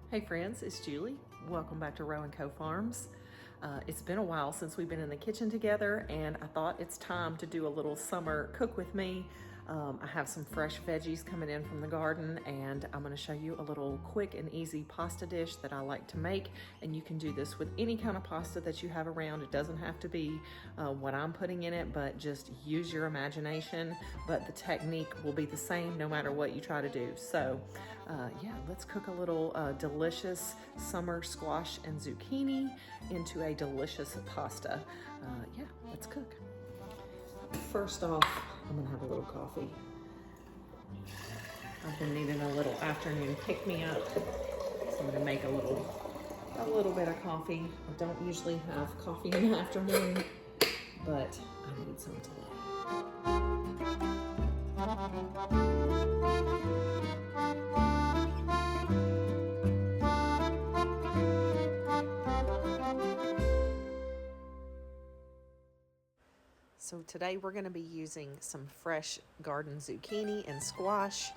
Hey friends, it's Julie. Welcome back to Row & Co Farms. It's been a while since we've been in the kitchen together, and I thought it's time to do a little summer cook with me. I have some fresh veggies coming in from the garden, and I'm gonna show you a little quick and easy pasta dish that I like to make. And you can do this with any kind of pasta that you have around. It doesn't have to be what I'm putting in it, but just use your imagination. But the technique will be the same no matter what you try to do. So yeah, let's cook a little delicious summer squash and zucchini into a delicious pasta. Yeah, let's cook. First off, I'm gonna have a little coffee. I've been needing a little afternoon pick-me-up, so I'm gonna make a little bit of coffee. I don't usually have coffee in the afternoon, but I need some today. So today we're going to be using some fresh garden zucchini and squash.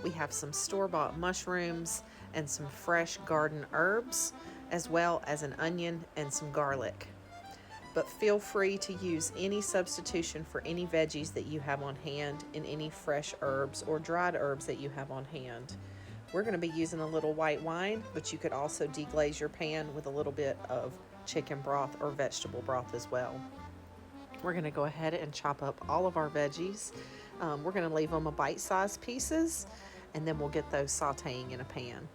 We have some store-bought mushrooms and some fresh garden herbs, as well as an onion and some garlic. But feel free to use any substitution for any veggies that you have on hand and any fresh herbs or dried herbs that you have on hand. We're going to be using a little white wine, but you could also deglaze your pan with a little bit of chicken broth or vegetable broth as well. We're going to go ahead and chop up all of our veggies. We're going to leave them a bite-sized pieces, and then we'll get those sauteing in a pan.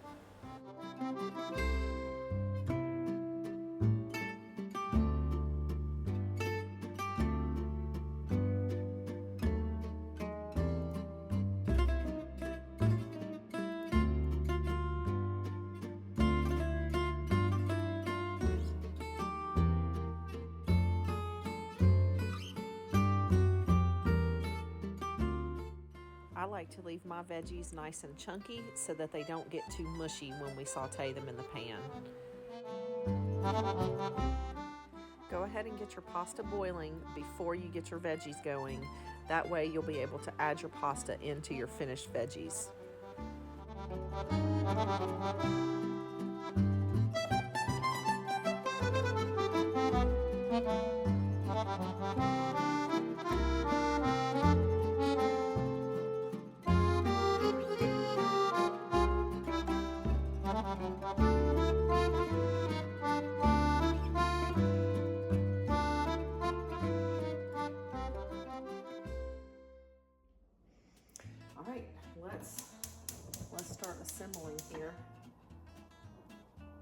I like to leave my veggies nice and chunky so that they don't get too mushy when we saute them in the pan. Go ahead and get your pasta boiling before you get your veggies going. That way you'll be able to add your pasta into your finished veggies. All right, let's start assembling here.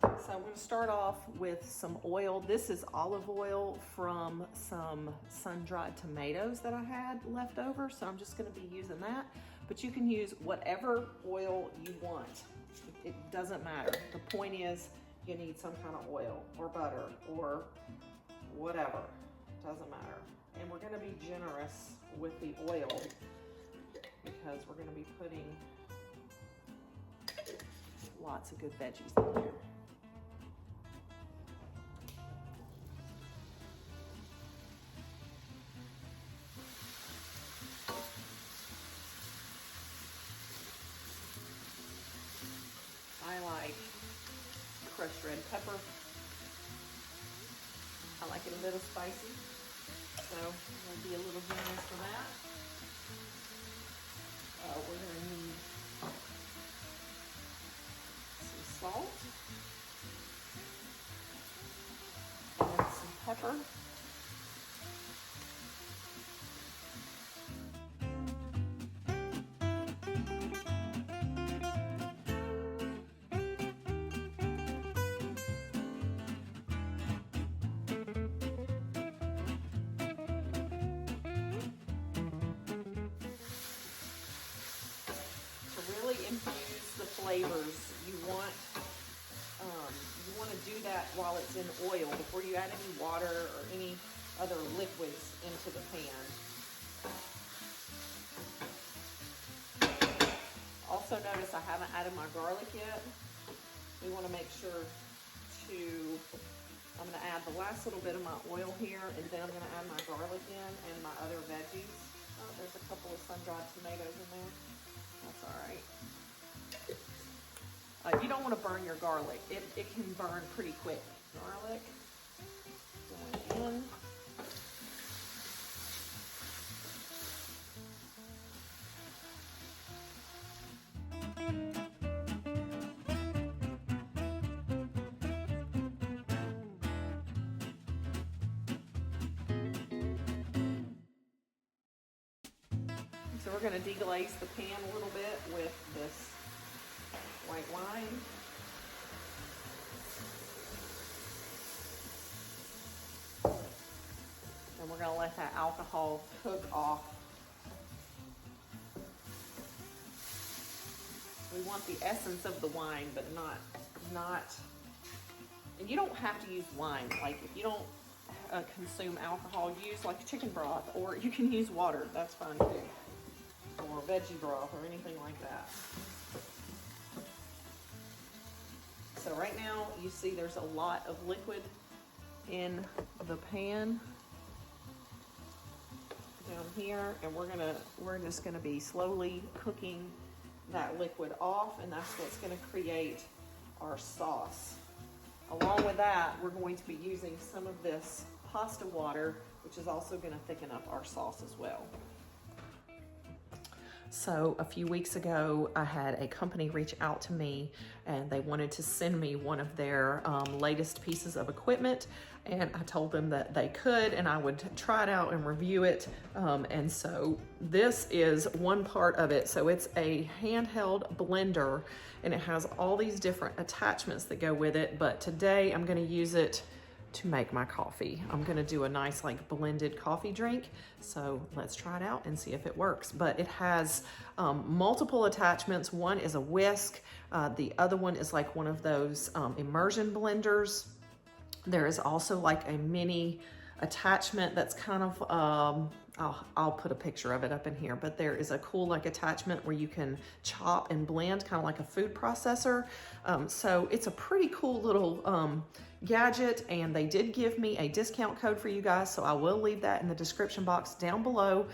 So I'm going to start off with some oil. This is olive oil from some sun-dried tomatoes that I had left over, so I'm just going to be using that. But you can use whatever oil you want. It doesn't matter. The point is you need some kind of oil or butter or whatever. Doesn't matter. And we're going to be generous with the oil because we're going to be putting lots of good veggies in there. I like crushed red pepper. I like it a little spicy, so we'll be a little generous for that. We're going to need some salt and some pepper. in oil before you add any water or any other liquids into the pan. Also notice I haven't added my garlic yet. We want to make sure I'm going to add the last little bit of my oil here, and then I'm going to add my garlic in and my other veggies. Oh, there's a couple of sun-dried tomatoes in there. That's all right. You don't want to burn your garlic. It can burn pretty quick. Garlic going in. So we're going to deglaze the pan a little bit with this white wine. And we're going to let that alcohol cook off. We want the essence of the wine, but not, and you don't have to use wine. Like if you don't consume alcohol, use like chicken broth, or you can use water. That's fine too. Or veggie broth or anything like that. So right now you see there's a lot of liquid in the pan down here, and we're just gonna be slowly cooking that liquid off, and that's what's gonna create our sauce. Along with that, we're going to be using some of this pasta water, which is also gonna thicken up our sauce as well. So a few weeks ago, I had a company reach out to me, and they wanted to send me one of their latest pieces of equipment, and I told them that they could and I would try it out and review it. And so this is one part of it. So it's a handheld blender, and it has all these different attachments that go with it, but today I'm gonna use it to make my coffee. I'm gonna do a nice like blended coffee drink. So let's try it out and see if it works. But it has multiple attachments. One is a whisk. The other one is like one of those immersion blenders. There is also like a mini attachment that's kind of, I'll put a picture of it up in here, but there is a cool like attachment where you can chop and blend, kind of like a food processor. So it's a pretty cool little gadget, and they did give me a discount code for you guys, so I will leave that in the description box down below.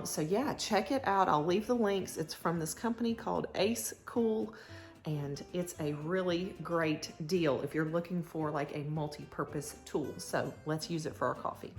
So yeah, check it out. I'll leave the links. It's from this company called Ace Cool, and it's a really great deal if you're looking for like a multi-purpose tool. So let's use it for our coffee.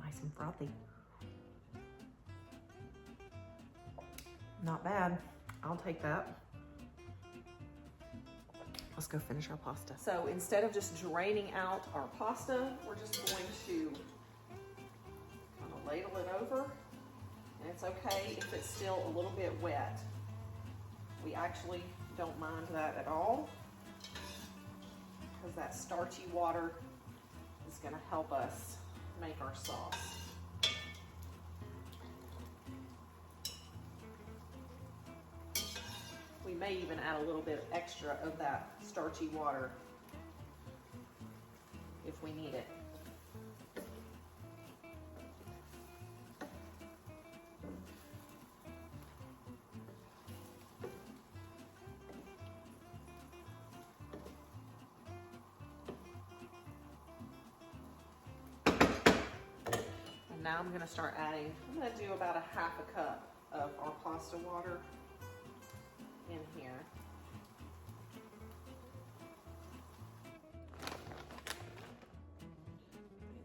Nice and frothy. Not bad. I'll take that. Let's go finish our pasta. So instead of just draining out our pasta, we're just going to kind of ladle it over. And it's okay if it's still a little bit wet. We actually don't mind that at all, because that starchy water is going to help us make our sauce. We may even add a little bit extra of that starchy water if we need it. Now I'm going to start adding, I'm going to do about a half a cup of our pasta water in here.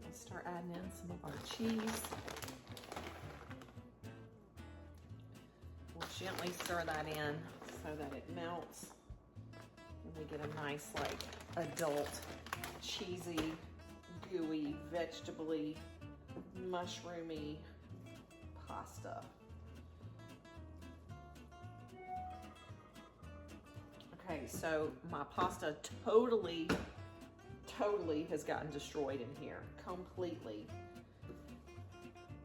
Let's start adding in some of our cheese. We'll gently stir that in so that it melts and we get a nice like adult, cheesy, gooey, vegetable-y, mushroomy pasta. Okay, so my pasta totally has gotten destroyed in here, completely.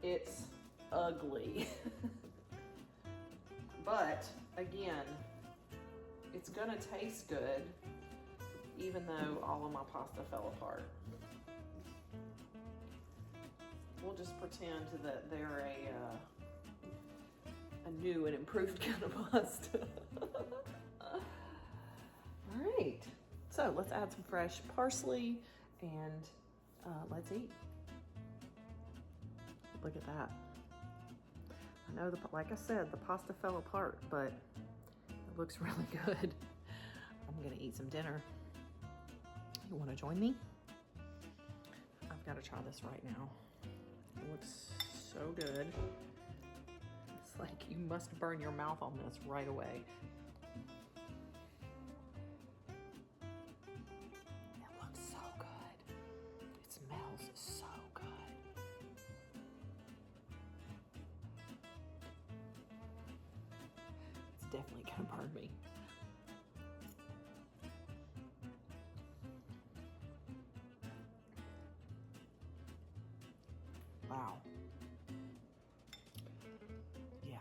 It's ugly. But again, it's gonna taste good, even though all of my pasta fell apart. We'll just pretend that they're a new and improved kind of pasta. All right, so let's add some fresh parsley and let's eat. Look at that. I know, like I said, the pasta fell apart, but it looks really good. I'm gonna eat some dinner. You wanna join me? I've gotta try this right now. It looks so good. It's like you must burn your mouth on this right away. It looks so good. It smells so good. It's definitely gonna burn me. Wow. Yeah.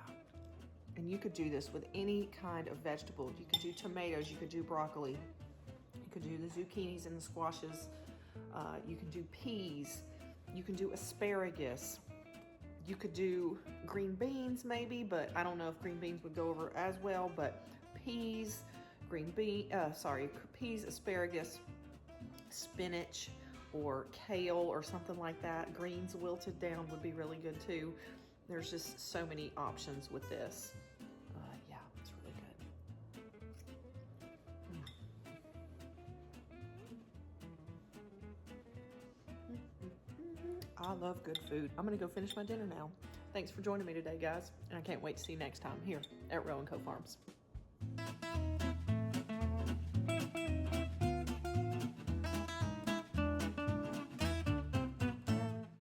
And you could do this with any kind of vegetable. You could do tomatoes, you could do broccoli, you could do the zucchinis and the squashes, you can do peas, you can do asparagus, you could do green beans maybe, but I don't know if green beans would go over as well, but peas, peas, asparagus, spinach, or kale or something like that. Greens wilted down would be really good too. There's just so many options with this. Yeah, it's really good. I love good food. I'm gonna go finish my dinner now. Thanks for joining me today, guys, and I can't wait to see you next time here at Row & Co Farms.